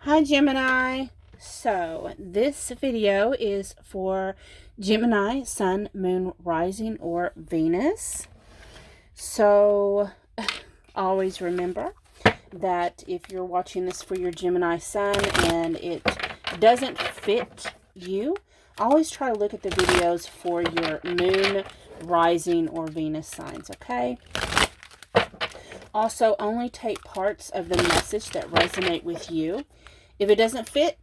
Hi Gemini. So this video is for Gemini, Sun, Moon, Rising, or Venus. So always remember that if you're watching this for your Gemini Sun and it doesn't fit you, always try to look at the videos for your Moon, Rising, or Venus signs, okay? Also, only take parts of the message that resonate with you. If it doesn't fit,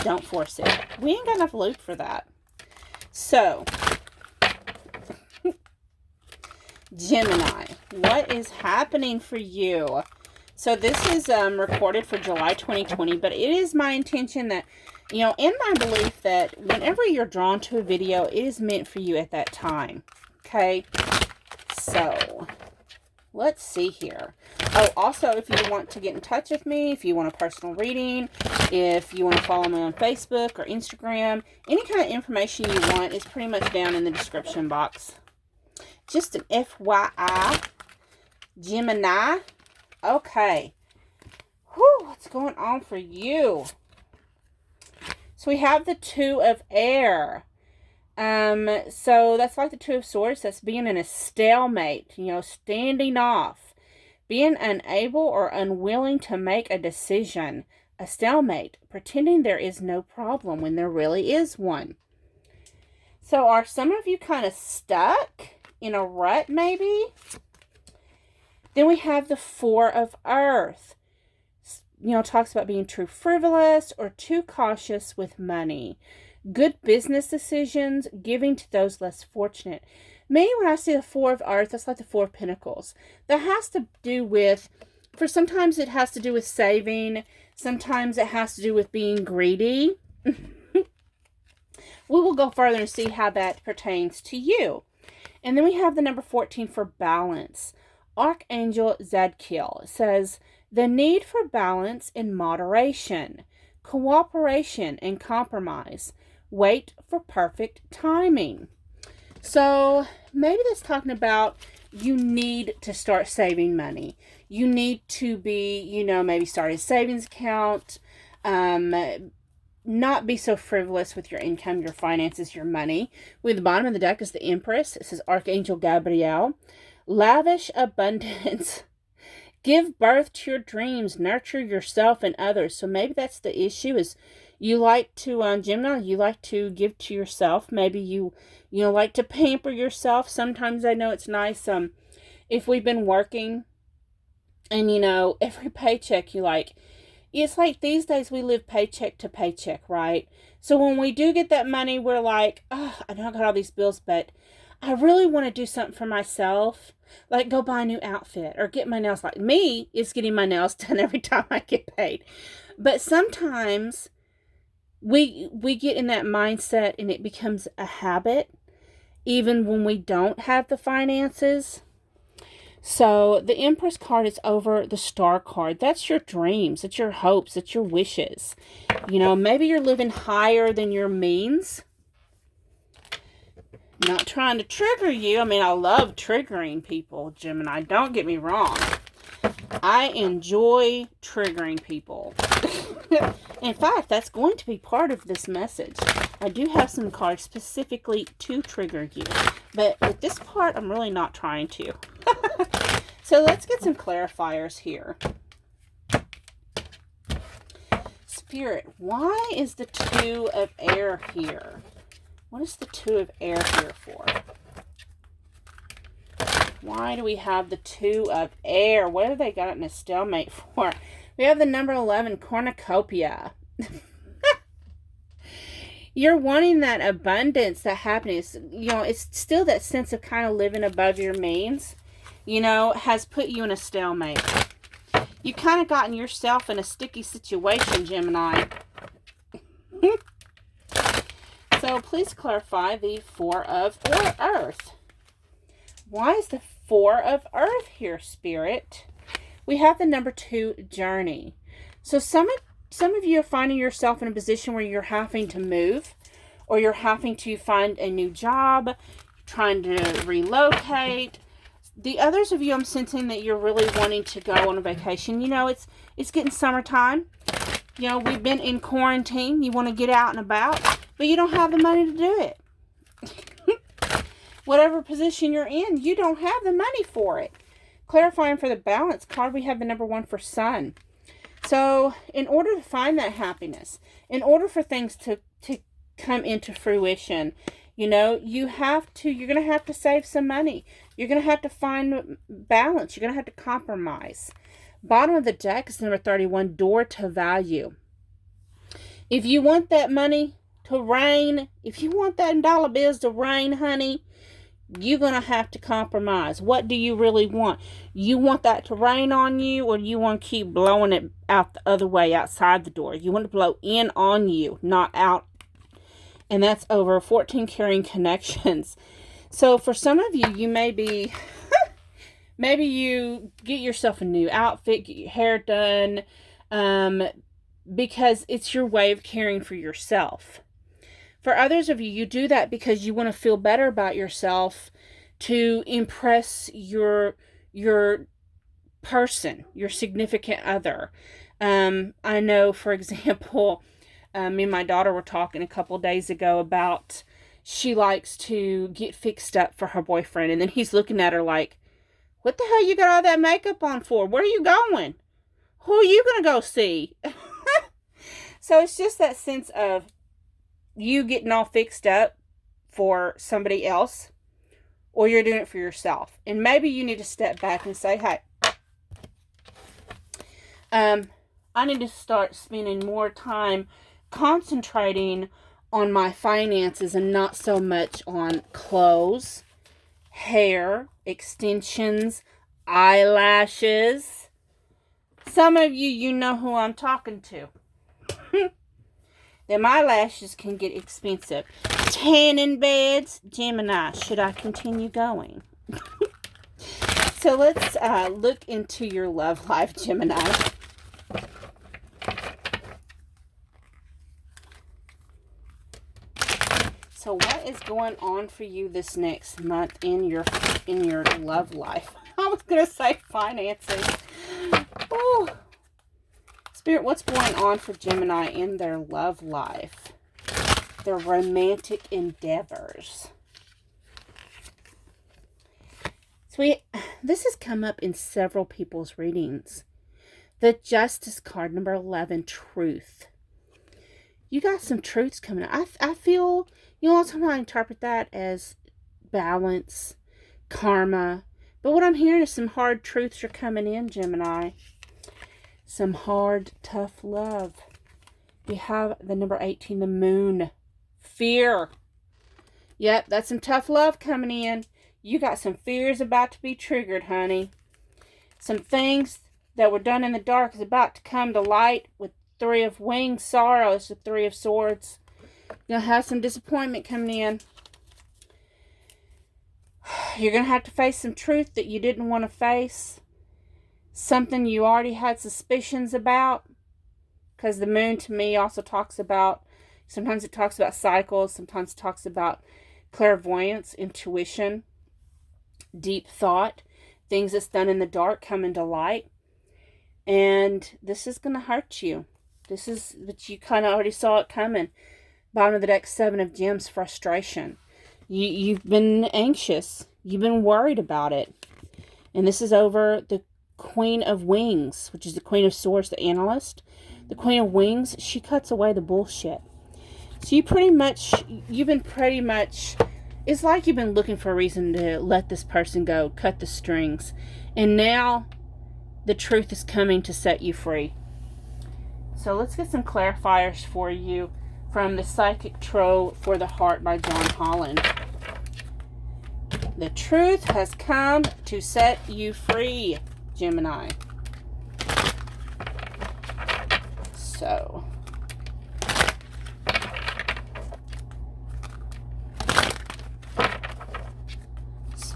don't force it. We ain't got enough loot for that. So, Gemini, what is happening for you? So this is recorded for July 2020, but it is my intention that, in my belief that whenever you're drawn to a video, it is meant for you at that time. Okay? So, let's see here. Oh, also, if you want to get in touch with me, if you want a personal reading, if you want to follow me on Facebook or Instagram, any kind of information you want is pretty much down in the description box. Just an FYI. Gemini. Okay. Whew, what's going on for you? So we have the Two of Air. So that's like the Two of Swords. That's being in a stalemate, standing off, being unable or unwilling to make a decision, a stalemate, pretending there is no problem when there really is one. So are some of you kind of stuck in a rut maybe? Then we have the Four of Earth. Talks about being too frivolous or too cautious with money. Good business decisions, giving to those less fortunate. Me, when I see the Four of Earth, that's like the Four of Pentacles. That has to do with, sometimes it has to do with saving. Sometimes it has to do with being greedy. We will go further and see how that pertains to you. And then we have the number 14 for balance. Archangel Zadkiel says, the need for balance and moderation, cooperation and compromise. Wait for perfect timing. So maybe that's talking about you need to start saving money. You need to be, maybe start a savings account. Not be so frivolous with your income, your finances, your money. With the bottom of the deck is the Empress. It says Archangel Gabriel. Lavish abundance. Give birth to your dreams. Nurture yourself and others. So maybe that's the issue is you like to, Gemini, you like to give to yourself. Maybe you like to pamper yourself. Sometimes I know it's nice. If we've been working and, every paycheck it's like these days we live paycheck to paycheck, right? So when we do get that money, we're like, oh, I know I got all these bills, but I really want to do something for myself. Like go buy a new outfit or get my nails. Like me, it's getting my nails done every time I get paid. But sometimes we get in that mindset and it becomes a habit even when we don't have the finances. So the Empress card is over the Star card. That's your dreams, that's your hopes, that's your wishes. Maybe you're living higher than your means. Not trying to trigger you. I mean, I love triggering people, Gemini. Don't get me wrong. I enjoy triggering people. In fact, that's going to be part of this message. I do have some cards specifically to trigger you. But with this part, I'm really not trying to. So let's get some clarifiers here. Spirit, why is the Two of Air here? What is the Two of Air here for? Why do we have the Two of Air? What have they got it in a stalemate for? We have the number 11, cornucopia. You're wanting that abundance, that happiness. It's still that sense of kind of living above your means, has put you in a stalemate. You kind of gotten yourself in a sticky situation, Gemini. So please clarify the Four of Earth. Why is the Four of Earth here, Spirit? We have the number 2, journey. So some of you are finding yourself in a position where you're having to move or you're having to find a new job, trying to relocate. The others of you, I'm sensing that you're really wanting to go on a vacation. It's getting summertime. You know, we've been in quarantine. You want to get out and about, but you don't have the money to do it. Whatever position you're in, you don't have the money for it. Clarifying for the balance card, we have the number 1 for Sun. So, in order to find that happiness, in order for things to come into fruition, you know, you're going to have to save some money. You're going to have to find balance. You're going to have to compromise. Bottom of the deck is number 31, Door to Value. If you want that money to rain, if you want that dollar bills to rain, honey, you're going to have to compromise. What do you really want? You want that to rain on you, or you want to keep blowing it out the other way outside the door? You want to blow in on you, not out. And that's over 14 carrying connections. So for some of you, you may be, maybe you get yourself a new outfit, get your hair done, because it's your way of caring for yourself. For others of you, you do that because you want to feel better about yourself, to impress your person, your significant other. I know, for example, me and my daughter were talking a couple days ago about she likes to get fixed up for her boyfriend. And then he's looking at her like, what the hell you got all that makeup on for? Where are you going? Who are you going to go see? So it's just that sense of you getting all fixed up for somebody else, or you're doing it for yourself. And maybe you need to step back and say, hey, I need to start spending more time concentrating on my finances and not so much on clothes, hair, extensions, eyelashes. Some of you, you know who I'm talking to. Them eyelashes can get expensive. Tanning beds. Gemini, should I continue going? So let's look into your love life, Gemini. So what is going on for you this next month in your love life? I was going to say finances. Oh. Spirit, what's going on for Gemini in their love life? Their romantic endeavors. So this has come up in several people's readings. The Justice card, number 11, Truth. You got some truths coming up. I feel, you know, sometimes I interpret that as balance, karma. But what I'm hearing is some hard truths are coming in, Gemini. Some hard, tough love. We have the number 18, the Moon. Fear. Yep, that's some tough love coming in. You got some fears about to be triggered, honey. Some things that were done in the dark is about to come to light with 3 of Wings. Sorrow is the 3 of Swords. You're going to have some disappointment coming in. You're going to have to face some truth that you didn't want to face. Something you already had suspicions about. Because the Moon to me also talks about, sometimes it talks about cycles, sometimes it talks about clairvoyance, intuition, deep thought, things that's done in the dark coming to light. And this is going to hurt you. But you kind of already saw it coming. Bottom of the deck, 7 of Gems, frustration. You've been anxious. You've been worried about it. And this is over the Queen of Wings, which is the Queen of Swords, the analyst. The Queen of Wings, she cuts away the bullshit. So you've been pretty much, it's like you've been looking for a reason to let this person go, cut the strings. And now the truth is coming to set you free. So let's get some clarifiers for you from the Psychic Tarot for the Heart by John Holland. The truth has come to set you free, Gemini. So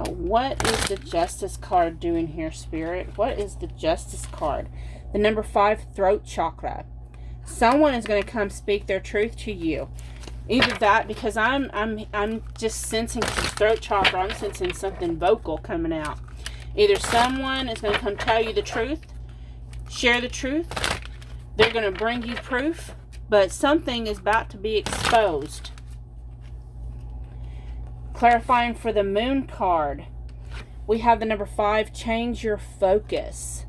what is the Justice card doing here, Spirit? What is the Justice card? The number 5, throat chakra. Someone is going to come speak their truth to you. Either that, because I'm just sensing some throat chakra. I'm sensing something vocal coming out. Either someone is going to come tell you the truth, share the truth, They're going to bring you proof, but something is about to be exposed. Clarifying for the Moon card, we have the number 5, change your focus.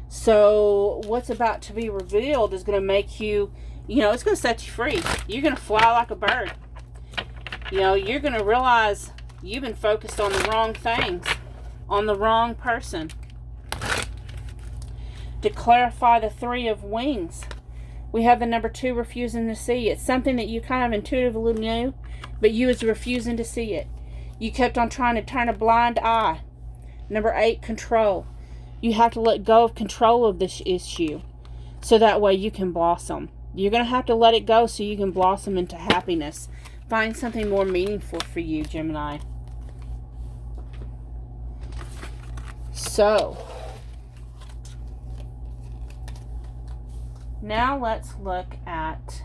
So what's about to be revealed is going to make you, it's going to set you free. You're going to fly like a bird. You're going to realize you've been focused on the wrong things, on the wrong person. To clarify the 3 of wings, we have the number 2, refusing to see. It's something that you kind of intuitively knew, but you was refusing to see it. You kept on trying to turn a blind eye. Number 8, control. You have to let go of control of this issue so that way you can blossom. You're going to have to let it go so you can blossom into happiness. Find something more meaningful for you, Gemini. So, now let's look at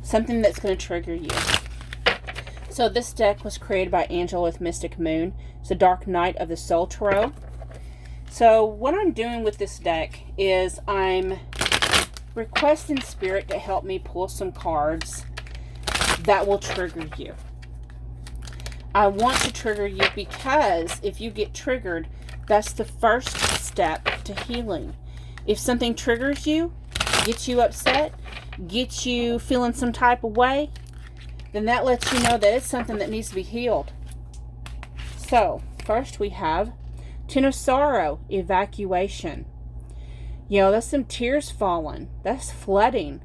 something that's going to trigger you. So this deck was created by Angela with Mystic Moon. It's the Dark Night of the Soul Tarot. So what I'm doing with this deck is I'm requesting Spirit to help me pull some cards that will trigger you. I want to trigger you because if you get triggered, that's the first step to healing. If something triggers you, gets you upset, gets you feeling some type of way, then that lets you know that it's something that needs to be healed. So, first we have 10 of Sorrow, evacuation. That's some tears falling. That's flooding.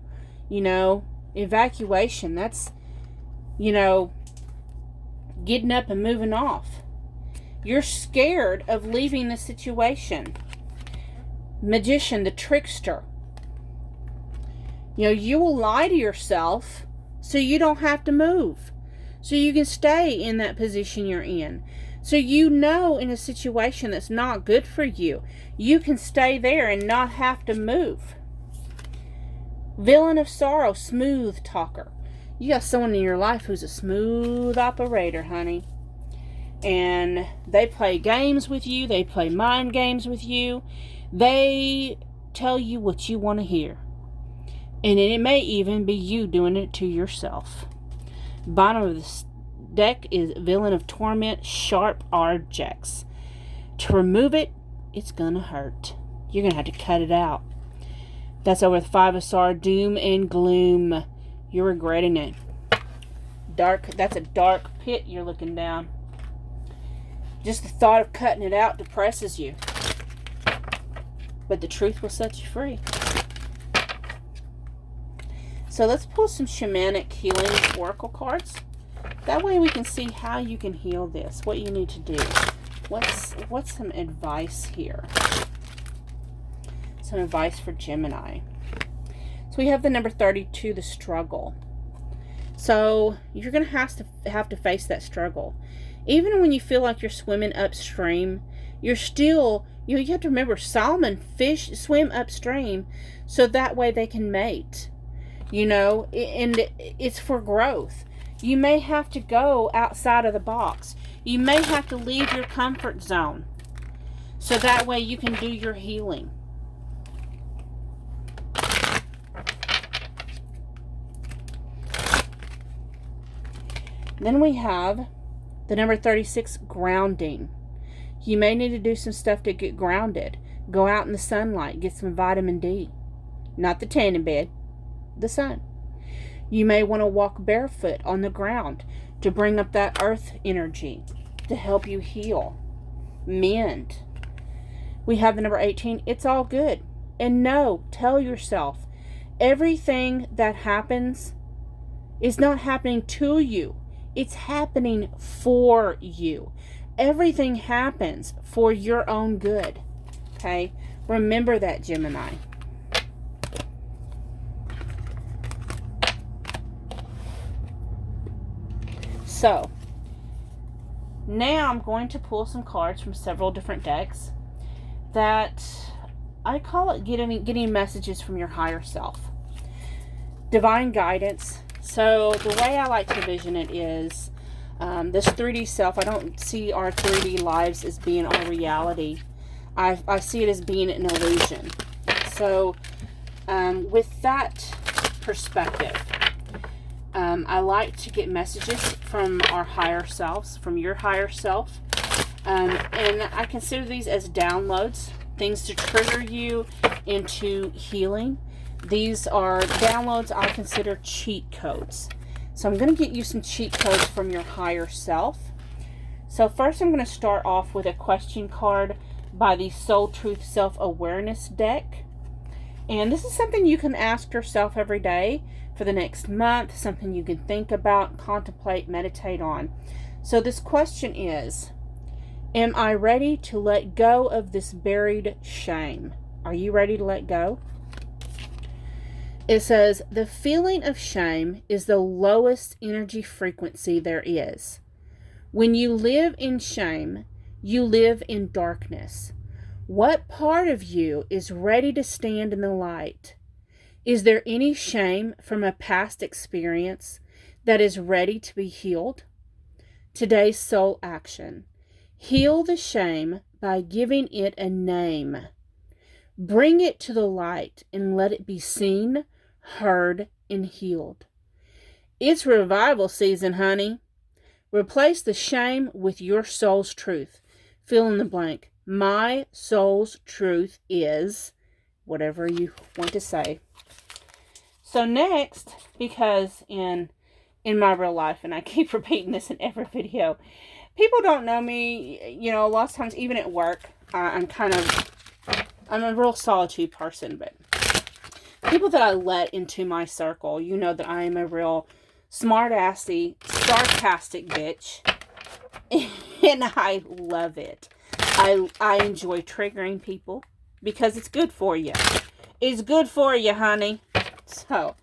Evacuation. That's, getting up and moving off. You're scared of leaving the situation. Magician, the trickster. You will lie to yourself so you don't have to move. So you can stay in that position you're in. So in a situation that's not good for you, you can stay there and not have to move. Villain of Sorrow, smooth talker. You got someone in your life who's a smooth operator, honey. And they play games with you. They play mind games with you. They tell you what you want to hear. And it may even be you doing it to yourself. Bottom of this deck is Villain of Torment, sharp objects. To remove it, it's going to hurt. You're going to have to cut it out. That's over the 5 of Sorrow, doom and gloom. You're regretting it. That's a dark pit you're looking down. Just the thought of cutting it out depresses you. But the truth will set you free. So let's pull some shamanic healing oracle cards. That way we can see how you can heal this, what you need to do. What's some advice here? Some advice for Gemini. So we have the number 32, the struggle. So you're going to have to face that struggle. Even when you feel like you're swimming upstream, you're still, you have to remember, salmon, fish swim upstream so that way they can mate. And it's for growth. You may have to go outside of the box. You may have to leave your comfort zone so that way you can do your healing. Then we have the number 36, grounding. You may need to do some stuff to get grounded. Go out in the sunlight, get some vitamin D. Not the tanning bed, the sun. You may want to walk barefoot on the ground to bring up that earth energy to help you heal, mend. We have the number 18, it's all good. And no, tell yourself, everything that happens is not happening to you. It's happening for you. Everything happens for your own good. Okay? Remember that, Gemini. So, now I'm going to pull some cards from several different decks that I call it getting messages from your higher self. Divine guidance. So the way I like to vision it is this 3D self. I don't see our 3D lives as being our reality. I see it as being an illusion. So with that perspective, I like to get messages from our higher selves, from your higher self. And I consider these as downloads, things to trigger you into healing. These are downloads I consider cheat codes. So I'm going to get you some cheat codes from your higher self. So first I'm going to start off with a question card by the Soul Truth Self-Awareness deck. And this is something you can ask yourself every day for the next month, something you can think about, contemplate, meditate on. So this question is, am I ready to let go of this buried shame? Are you ready to let go? It says, the feeling of shame is the lowest energy frequency there is. When you live in shame, you live in darkness. What part of you is ready to stand in the light? Is there any shame from a past experience that is ready to be healed? Today's soul action. Heal the shame by giving it a name. Bring it to the light and let it be seen, heard, and healed. It's revival season, honey. Replace the shame with your soul's truth. Fill in the blank. My soul's truth is whatever you want to say. So next, because in my real life, and I keep repeating this in every video, people don't know me, you know, a lot of times, even at work, I'm a real solitude person, but people that I let into my circle, you know that I am a real smart-assy, sarcastic bitch, and I love it. I enjoy triggering people because it's good for you. It's good for you, honey. So,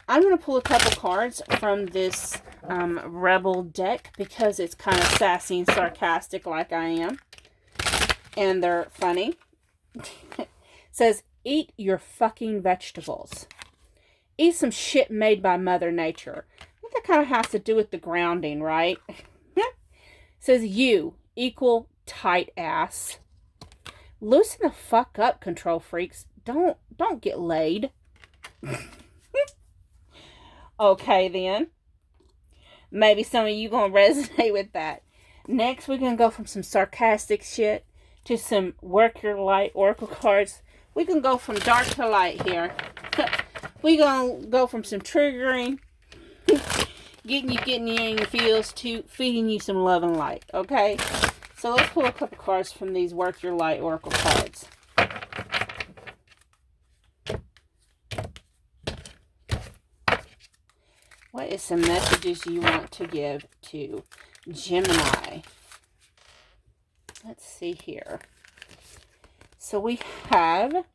I'm going to pull a couple cards from this Rebel deck because it's kind of sassy and sarcastic like I am. And they're funny. It says, eat your fucking vegetables. Eat some shit made by Mother Nature. I think that kind of has to do with the grounding, right? It says, you equal tight ass. Loosen the fuck up, control freaks. Don't get laid. Okay, then. Maybe some of you gonna resonate with that. Next, we're gonna go from some sarcastic shit to some work your light oracle cards. We can go from dark to light here. We're gonna go from some triggering, getting you in your feels, to feeding you some love and light. Okay? So let's pull a couple cards from these work your light oracle cards. What is some messages you want to give to Gemini? Let's see here. So we have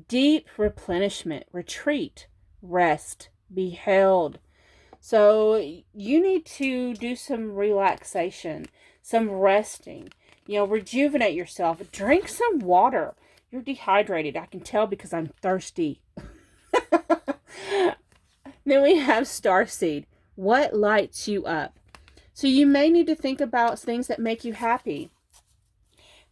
deep replenishment, retreat, rest, be held. So you need to do some relaxation, some resting, you know, rejuvenate yourself. Drink some water. You're dehydrated. I can tell because I'm thirsty. Then we have Starseed. What lights you up? So you may need to think about things that make you happy.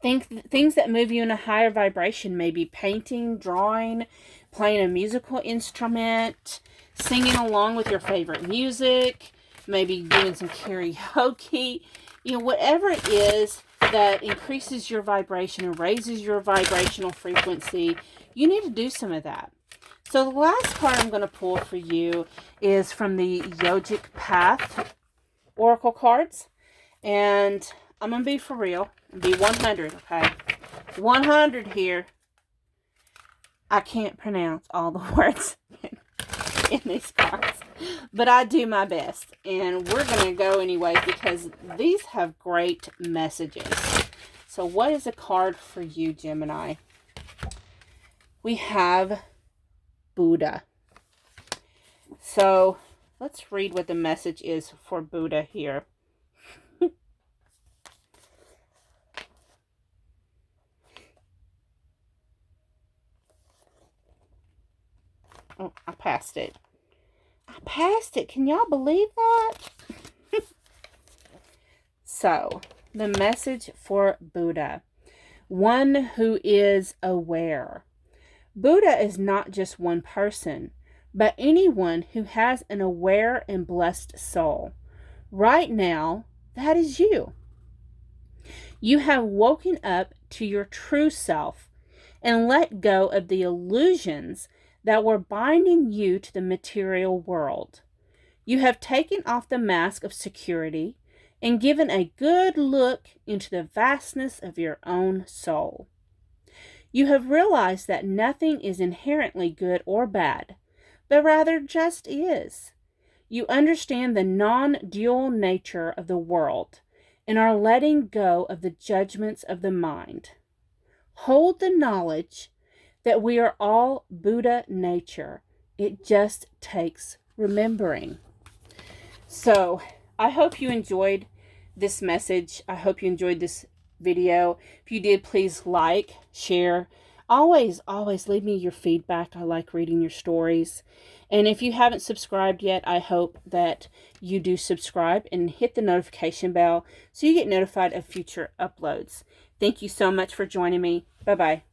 Things that move you in a higher vibration. Maybe painting, drawing, playing a musical instrument, singing along with your favorite music, maybe doing some karaoke. You know, whatever it is that increases your vibration and raises your vibrational frequency, you need to do some of that. So the last card I'm going to pull for you is from the Yogic Path Oracle cards. And I'm going to be for real. Be 100, okay? 100 here. I can't pronounce all the words in these cards. But I do my best. And we're going to go anyway because these have great messages. So what is a card for you, Gemini? We have Buddha. So let's read what the message is for Buddha here. Oh, I passed it. I passed it. Can y'all believe that? So, the message for Buddha. one who is aware. Buddha is not just one person, but anyone who has an aware and blessed soul. Right now, that is you. You have woken up to your true self and let go of the illusions that were binding you to the material world. You have taken off the mask of security and given a good look into the vastness of your own soul. You have realized that nothing is inherently good or bad, but rather just is. You understand the non-dual nature of the world and are letting go of the judgments of the mind. Hold the knowledge that we are all Buddha nature. It just takes remembering. So, I hope you enjoyed this message. I hope you enjoyed this video. If you did, please like, share. Always leave me your feedback. I like reading your stories. And if you haven't subscribed yet, I hope that you do subscribe and hit the notification bell so you get notified of future uploads. Thank you so much for joining me. Bye-bye.